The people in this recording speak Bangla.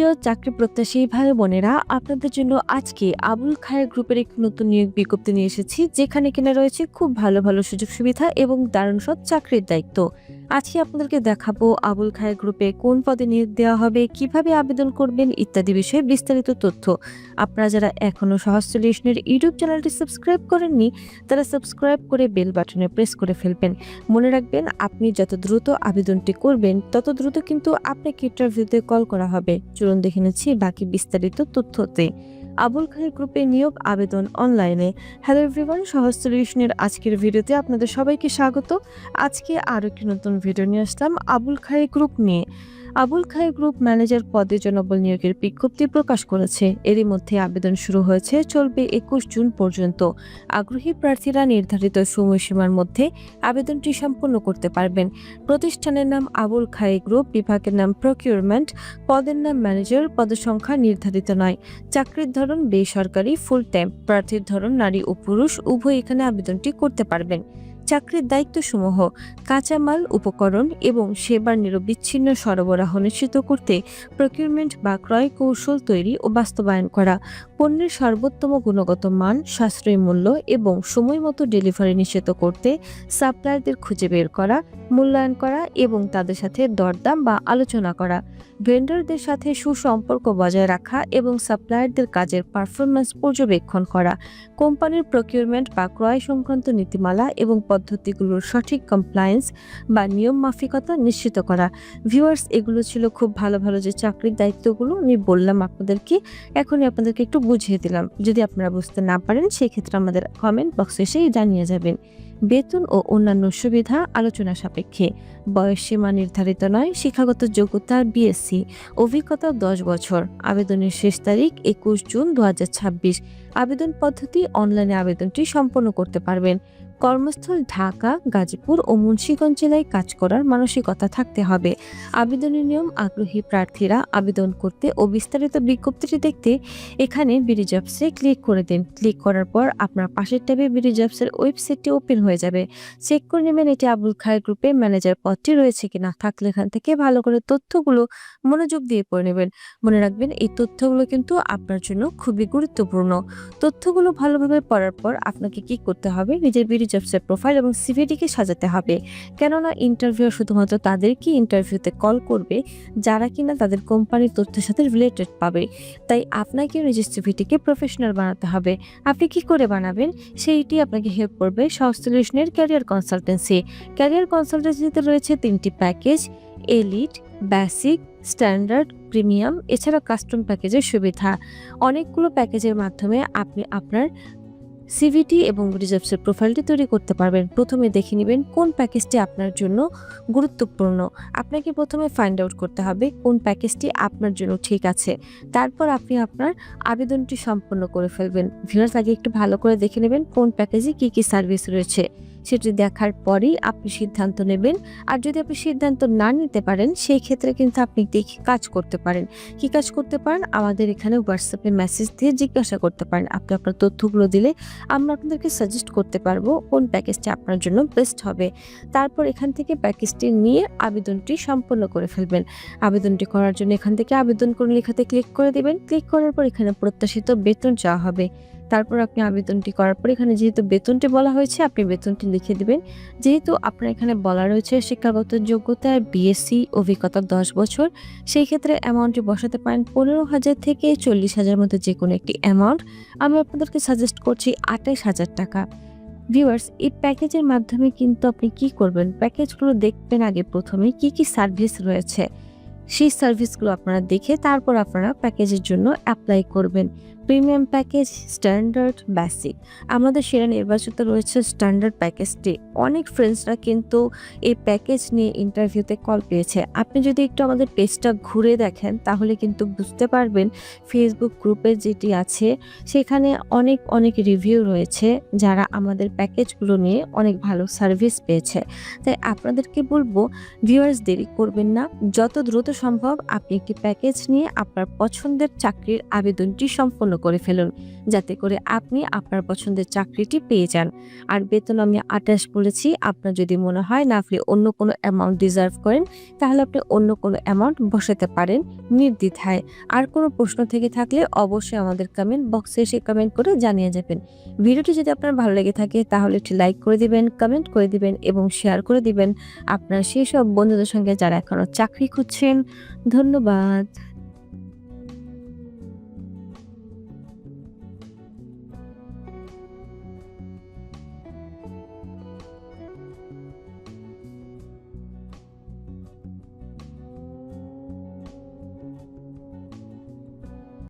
প্রিয় চাকরি প্রত্যাশী ভাই বোনেরা, আপনাদের জন্য আজকে আবুল খায়ের গ্রুপের একটি নতুন নিয়োগ বিজ্ঞপ্তি নিয়ে এসেছি, যেখানে কিনা রয়েছে খুব ভালো ভালো সুযোগ সুবিধা এবং দারুণ সৎ চাকরির দায়িত্ব। আজকে আপনাদেরকে দেখাবো আবুল খায়ের গ্রুপে কোন পদে নিয়োগ দেওয়া হবে, কিভাবে আবেদন করবেন ইত্যাদি বিষয়ে বিস্তারিত তথ্য। আপনারা যারা এখনো সহজ সলিউশনের ইউটিউব চ্যানেলটি সাবস্ক্রাইব করেননি, তারা সাবস্ক্রাইব করে বেল বাটনে প্রেস করে ফেলবেন। মনে রাখবেন, আপনি যত দ্রুত আবেদনটি করবেন তত দ্রুত কিন্তু আপনাকে ইন্টারভিউতে কল করা হবে। চলুন দেখে নিচ্ছি বাকি বিস্তারিত তথ্যতে। আবুল খায়ের গ্রুপে নিয়োগ আবেদন অনলাইনে। হ্যালো এভরিওয়ান, সহজ সলিউশনের আজকের ভিডিওতে আপনাদের সবাইকে স্বাগত। আজকে আরও একটি নতুন ভিডিও নিয়ে আসলাম আবুল খায়ের গ্রুপ নিয়ে। আবুল খায়ের গ্রুপ ম্যানেজার পদে জনবল নিয়োগের বিজ্ঞপ্তি প্রকাশ করেছে। এরই মধ্যে আবেদন শুরু হয়েছে, চলবে 21 জুন পর্যন্ত। আগ্রহী প্রার্থীরা নির্ধারিত সময়সীমার মধ্যে আবেদনটি সম্পন্ন করতে পারবেন। প্রতিষ্ঠানের নাম আবুল খায়ে গ্রুপ, বিভাগের নাম প্রকিউরমেন্ট, পদের নাম ম্যানেজার, পদের সংখ্যা নির্ধারিত নয়। চাকরির ধরন বেসরকারি, ফুল টাইম। প্রার্থীর ধরন নারী ও পুরুষ উভয় এখানে আবেদনটি করতে পারবেন। চাকরির দায়িত্বসমূহ: কাঁচামাল, উপকরণ এবং সেবার নিরবিচ্ছিন্ন সরবরাহ নিশ্চিত করতে প্রকিউরমেন্ট বা ক্রয় কৌশল তৈরি ও বাস্তবায়ন করা, পণ্যের সর্বোত্তম গুণগত মান, সাশ্রয়ী মূল্য এবং সময়মতো ডেলিভারি নিশ্চিত করতে সাপ্লায়ারদের খুঁজে বের করা, মূল্যায়ন করা এবং তাদের সাথে দরদাম বা আলোচনা করা, ভেন্ডরদের সাথে সুসম্পর্ক বজায় রাখা এবং সাপ্লায়ারদের কাজের পারফরম্যান্স পর্যবেক্ষণ করা, কোম্পানির প্রকিউরমেন্ট বা ক্রয় সংক্রান্ত নীতিমালা এবং পদ্ধতিগুলোর সঠিক কমপ্লায়েন্স বা নিয়ম মাফিকতা নিশ্চিত করা। ভিউয়ার্স, এগুলো ছিল খুব ভালো ভালো যে চাকরির দায়িত্বগুলো আমি বললাম আপনাদেরকে। এখনই আপনাদেরকে একটু বুঝিয়ে দিলাম। যদি আপনারা বুঝতে না পারেন, সেক্ষেত্রে আমাদের কমেন্ট বক্সে এসে জানিয়ে যাবেন। বেতন ও অন্যান্য সুবিধা আলোচনা সাপেক্ষে। বয়স সীমা নির্ধারিত নয়। শিক্ষাগত যোগ্যতা বিএসসি, অভিজ্ঞতা 10 বছর। আবেদনের শেষ তারিখ 21 জুন 2026। আবেদন পদ্ধতি: অনলাইনে আবেদনটি সম্পন্ন করতে পারবেন। কর্মস্থল ঢাকা, গাজীপুর ও মুন্সিগঞ্জ জেলায় কাজ করার মানসিকতা থাকতে হবে। আবেদনের নিয়ম: আগ্রহী প্রার্থীরা আবেদন করতে ও বিস্তারিত বিজ্ঞপ্তিটি দেখতে এখানে বিডি জবসে ক্লিক করে দিন। ক্লিক করার পর আপনার পাশের ট্যাবে বিডি জবসের ওয়েবসাইটটি ওপেন হয়ে যাবে। চেক করে নেবেন এটি আবুল খায়ের গ্রুপে ম্যানেজার পদটি রয়েছে কিনা। থাকলে এখান থেকে ভালো করে তথ্যগুলো মনোযোগ দিয়ে পড়ে নেবেন। মনে রাখবেন, এই তথ্যগুলো কিন্তু আপনার জন্য খুবই গুরুত্বপূর্ণ। তথ্যগুলো ভালোভাবে পড়ার পর আপনাকে কি করতে হবে, নিজের বিডি জবসের প্রোফাইল এবং সিভিটিকে সাজাতে হবে। কেননা ইন্টারভিউ শুধুমাত্র তাদেরকে ইন্টারভিউতে কল করবে যারা কিনা তাদের কোম্পানির তথ্যের সাথে রিলেটেড পাবে। তাই আপনাকে নিজের সিভিটিকে প্রফেশনাল বানাতে হবে। আপনি কি করে বানাবেন, সেইটি আপনাকে হেল্প করবে সহজ সলিউশনের ক্যারিয়ার কনসালটেন্সি। ক্যারিয়ার কনসালটেন্সিতে রয়েছে 3টি package: elite, basic, standard, premium, এছাড়া কাস্টম প্যাকেজের সুবিধা। অনেকগুলো প্যাকেজের মাধ্যমে আপনি আপনার সিভিটি এবং রিজার্ভসের প্রোফাইলটি তৈরি করতে পারবেন। প্রথমে দেখে নেবেন কোন প্যাকেজটি আপনার জন্য গুরুত্বপূর্ণ। আপনাকে প্রথমে ফাইন্ড আউট করতে হবে কোন প্যাকেজটি আপনার জন্য ঠিক আছে। তারপর আপনি আপনার আবেদনটি সম্পন্ন করে ফেলবেন। ভিউয়ার্স, আগে একটু ভালো করে দেখে নেবেন কোন প্যাকেজে কি কি সার্ভিস রয়েছে। সেটি দেখার পরেই আপনি সিদ্ধান্ত নেবেন। আর যদি আপনি সিদ্ধান্ত না নিতে পারেন, সেই ক্ষেত্রে কিন্তু আপনি দেখে কাজ করতে পারেন। কি কাজ করতে পারেন, আমাদের এখানে হোয়াটসঅ্যাপে মেসেজ দিয়ে জিজ্ঞাসা করতে পারেন। আপনি আপনার তথ্যগুলো দিলে আমরা আপনাদেরকে সাজেস্ট করতে পারবো কোন প্যাকেজটি আপনার জন্য বেস্ট হবে। তারপর এখান থেকে প্যাকেজটি নিয়ে আবেদনটি সম্পন্ন করে ফেলবেন। আবেদনটি করার জন্য এখান থেকে আবেদন করুন লেখাতে ক্লিক করে দিবেন। ক্লিক করার পর এখানে প্রত্যাশিত বেতন চাওয়া হবে। তারপর আপনি আবেদনটি করার পর এখানে যেহেতু বেতনটি বলা হয়েছে, আপনি বেতনটি লিখে দিবেন। যেহেতু আপনার এখানে বলা রয়েছে শিক্ষাগত যোগ্যতা বিএসসি, অভিজ্ঞতা 10 বছর, সেই ক্ষেত্রে অ্যামাউন্টটি বসাতে পারেন 15,000 থেকে 40,000 মধ্যে যে কোনো একটি অ্যামাউন্ট। আমি আপনাদেরকে সাজেস্ট করছি 28,000 টাকা। ভিউয়ার্স, এই প্যাকেজের মাধ্যমে কিন্তু আপনি কি করবেন, প্যাকেজগুলো দেখবেন আগে প্রথমে কি কি সার্ভিস রয়েছে। সেই সার্ভিসগুলো আপনারা দেখে তারপর আপনারা প্যাকেজের জন্য অ্যাপ্লাই করবেন। Premium package, standard, basic. আমাদের সেরা নির্বাচিত রয়েছে স্ট্যান্ডার্ড প্যাকেজটি। অনেক ফ্রেন্ডসরা কিন্তু এই প্যাকেজ নিয়ে ইন্টারভিউতে কল পেয়েছে। আপনি যদি একটু আমাদের পেজটা ঘুরে দেখেন তাহলে কিন্তু বুঝতে পারবেন ফেসবুক গ্রুপে যেটি আছে সেখানে অনেক অনেক রিভিউ রয়েছে যারা আমাদের প্যাকেজগুলো নিয়ে অনেক ভালো সার্ভিস পেয়েছে। তাই আপনাদেরকে বলবো, ভিউয়ার্স, দেরি করবেন না। যত দ্রুত সম্ভব আপনি একটি প্যাকেজ নিয়ে আপনার পছন্দের চাকরির আবেদনটি সম্পন্ন করে ফেলুন, যাতে করে আপনি আপনার পছন্দের চাকরিটি পেয়ে যান। আর বেতন আমি ২৮ বলেছি। আপনার যদি মনে হয় না আপনি অন্য কোনো অ্যামাউন্ট ডিজার্ভ করেন, তাহলে আপনি অন্য কোনো অ্যামাউন্ট বসাতে পারেন নির্দ্বিধায়। আর কোনো প্রশ্ন থেকে থাকলে অবশ্যই আমাদের কমেন্ট বক্সে এসে কমেন্ট করে জানিয়ে যাবেন। ভিডিওটি যদি আপনার ভালো লেগে থাকে তাহলে একটি লাইক করে দিবেন, কমেন্ট করে দিবেন এবং শেয়ার করে দিবেন আপনার সেই সব বন্ধুদের সঙ্গে যারা এখনো চাকরি খুঁজছেন। ধন্যবাদ।